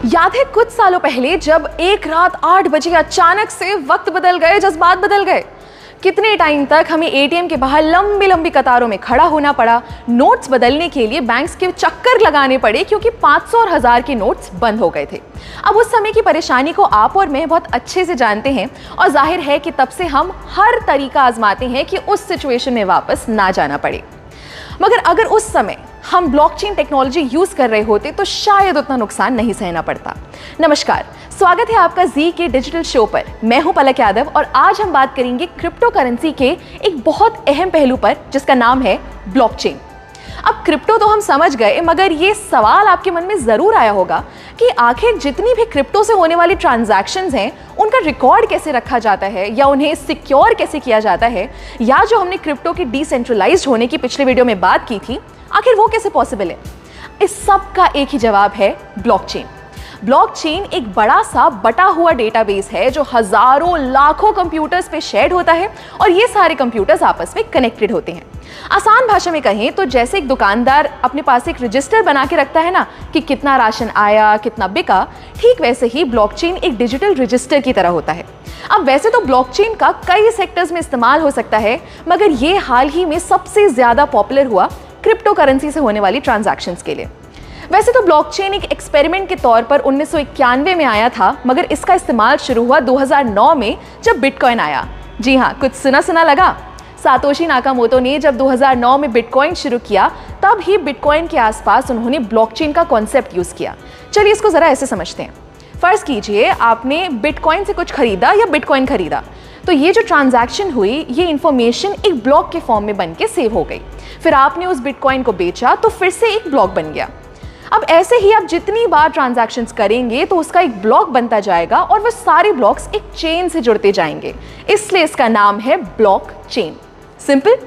याद है कुछ सालों पहले जब एक रात 8 बजे अचानक से वक्त बदल गए, जज्बात बदल गए। कितने टाइम तक हमें एटीएम के बाहर लंबी लंबी कतारों में खड़ा होना पड़ा, नोट्स बदलने के लिए बैंक्स के चक्कर लगाने पड़े क्योंकि 500 और 1000 के नोट्स बंद हो गए थे। अब उस समय की परेशानी को आप और मैं बहुत अच्छे से जानते हैं और जाहिर है कि तब से हम हर तरीका आजमाते हैं कि उस सिचुएशन में वापस ना जाना पड़े। मगर अगर उस समय हम ब्लॉकचेन टेक्नोलॉजी यूज कर रहे होते तो शायद उतना नुकसान नहीं सहना पड़ता। नमस्कार, स्वागत है आपका जी के डिजिटल शो पर। मैं हूं पलक यादव और आज हम बात करेंगे क्रिप्टो करेंसी के एक बहुत अहम पहलू पर जिसका नाम है ब्लॉकचेन। अब क्रिप्टो तो हम समझ गए, मगर ये सवाल आपके मन में जरूर आया होगा कि आखिर जितनी भी क्रिप्टो से होने वाली ट्रांजैक्शंस हैं उनका रिकॉर्ड कैसे रखा जाता है या उन्हें सिक्योर कैसे किया जाता है, या जो हमने क्रिप्टो की डिसेंट्रलाइज्ड होने की पिछले वीडियो में बात की थी, आखिर वो कैसे पॉसिबल है। इस सब का एक ही जवाब है ब्लॉकचेन। ब्लॉकचेन एक बड़ा सा बटा हुआ डेटाबेस है जो हजारों लाखों कंप्यूटर्स पे शेयर्ड होता है और ये सारे कंप्यूटर्स आपस में कनेक्टेड होते हैं। आसान भाषा में कहें तो जैसे एक दुकानदार अपने पास एक रजिस्टर बना के रखता है ना कि कितना राशन आया, कितना बिका, ठीक वैसे ही ब्लॉकचेन एक डिजिटल रजिस्टर की तरह होता है। अब वैसे तो ब्लॉकचेन का कई सेक्टर्स में इस्तेमाल हो सकता है, मगर ये हाल ही में सबसे ज्यादा पॉपुलर हुआ क्रिप्टो करेंसी से होने वाली ट्रांजैक्शंस के लिए। वैसे तो ब्लॉकचेन एक एक्सपेरिमेंट के तौर पर 1991 में आया था, मगर इसका इस्तेमाल शुरू हुआ 2009 में जब बिटकॉइन आया। जी हाँ, कुछ सुना सुना लगा। सातोशी नाकामोटो ने जब 2009 में बिटकॉइन शुरू किया, तब ही बिटकॉइन के आसपास उन्होंने ब्लॉकचेन का कॉन्सेप्ट यूज किया। चलिए इसको जरा ऐसे समझते हैं। फर्ज कीजिए आपने बिटकॉइन से कुछ खरीदा या बिटकॉइन खरीदा, तो ये जो ट्रांजैक्शन हुई, ये इंफॉर्मेशन एक ब्लॉक के फॉर्म में बन के सेव हो गई। फिर आपने उस बिटकॉइन को बेचा तो फिर से एक ब्लॉक बन गया। अब ऐसे ही आप जितनी बार ट्रांजैक्शंस करेंगे तो उसका एक ब्लॉक बनता जाएगा और वह सारे ब्लॉक्स एक चेन से जुड़ते जाएंगे, इसलिए इसका नाम है ब्लॉकचेन। सिंपल।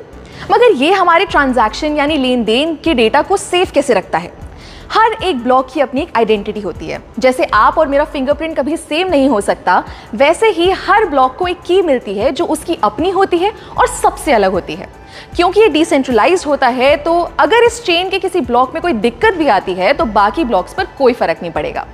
मगर ये हमारे ट्रांजैक्शन यानी लेन देन के डेटा को सेव कैसे रखता है? हर एक ब्लॉक की अपनी एक आइडेंटिटी होती है। जैसे आप और मेरा फिंगरप्रिंट कभी सेम नहीं हो सकता, वैसे ही हर ब्लॉक को एक की मिलती है जो उसकी अपनी होती है और सबसे अलग होती है। क्योंकि ये डिसेंट्रलाइज्ड होता है, तो अगर इस चेन के किसी ब्लॉक में कोई दिक्कत भी आती है तो बाकी ब्लॉक्स पर कोई फर्क नहीं पड़ेगा।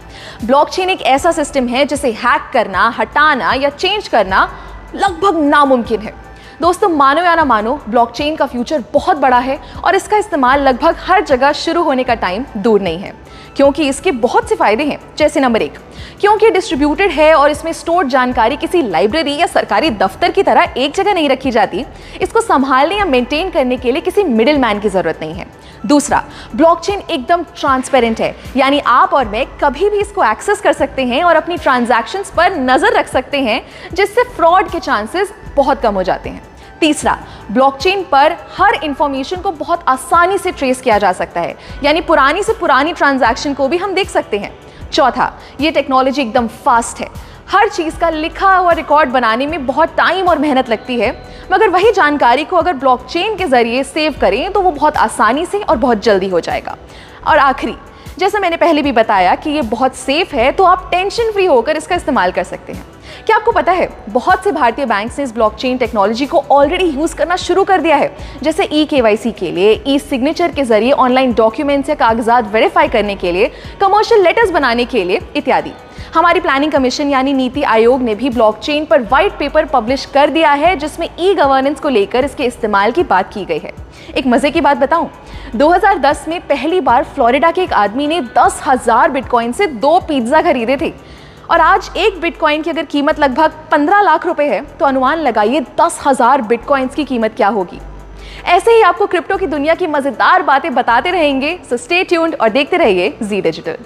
ब्लॉकचेन एक ऐसा सिस्टम है जिसे हैक करना, हटाना या चेंज करना लगभग नामुमकिन है। दोस्तों, मानो या ना मानो, ब्लॉकचेन का फ्यूचर बहुत बड़ा है और इसका इस्तेमाल लगभग हर जगह शुरू होने का टाइम दूर नहीं है, क्योंकि इसके बहुत से फायदे हैं। जैसे नंबर 1, क्योंकि डिस्ट्रीब्यूटेड है और इसमें स्टोर्ड जानकारी किसी लाइब्रेरी या सरकारी दफ्तर की तरह एक जगह नहीं रखी जाती। इसको संभालने या मेंटेन करने के लिए किसी मिडिल मैन की जरूरत नहीं है। दूसरा, ब्लॉकचेन एकदम ट्रांसपेरेंट है, यानी आप और मैं कभी भी इसको एक्सेस कर सकते हैं और अपनी ट्रांजैक्शंस पर नजर रख सकते हैं, जिससे फ्रॉड के चांसेस बहुत कम हो जाते हैं। तीसरा, ब्लॉकचेन पर हर इंफॉर्मेशन को बहुत आसानी से ट्रेस किया जा सकता है, यानी पुरानी से पुरानी ट्रांजैक्शन को भी हम देख सकते हैं। चौथा, ये टेक्नोलॉजी एकदम फास्ट है। हर चीज़ का लिखा हुआ रिकॉर्ड बनाने में बहुत टाइम और मेहनत लगती है, मगर वही जानकारी को अगर ब्लॉकचेन के जरिए सेव करें तो वो बहुत आसानी से और बहुत जल्दी हो जाएगा। और आखिरी, जैसा मैंने पहले भी बताया कि ये बहुत सेफ है, तो आप टेंशन फ्री होकर इसका इस्तेमाल कर सकते हैं। क्या आपको पता है, बहुत से भारतीय बैंक्स ने इस ब्लॉकचेन टेक्नोलॉजी को ऑलरेडी यूज करना शुरू कर दिया है, जैसे ई-केवाईसी के लिए, ई सिग्नेचर के जरिए ऑनलाइन डॉक्यूमेंट्स या कागजात वेरीफाई करने के लिए, कमर्शियल लेटर्स बनाने के लिए इत्यादि। हमारी प्लानिंग कमीशन यानी नीति आयोग ने भी ब्लॉकचेन पर व्हाइट पेपर पब्लिश कर दिया है, जिसमें ई गवर्नेंस को लेकर इसके इस्तेमाल की बात की गई है। एक मजे की बात बताऊं, 2010 में पहली बार फ्लोरिडा के एक आदमी ने 10,000 बिटकॉइन से 2 पिज्जा खरीदे थे, और आज एक बिटकॉइन की अगर कीमत लगभग 15 लाख रुपए है, तो अनुमान लगाइए 10,000 बिटकॉइंस की कीमत क्या होगी। ऐसे ही आपको क्रिप्टो की दुनिया की मजेदार बातें बताते रहेंगे, सो स्टे ट्यून्ड और देखते रहिए जी डिजिटल।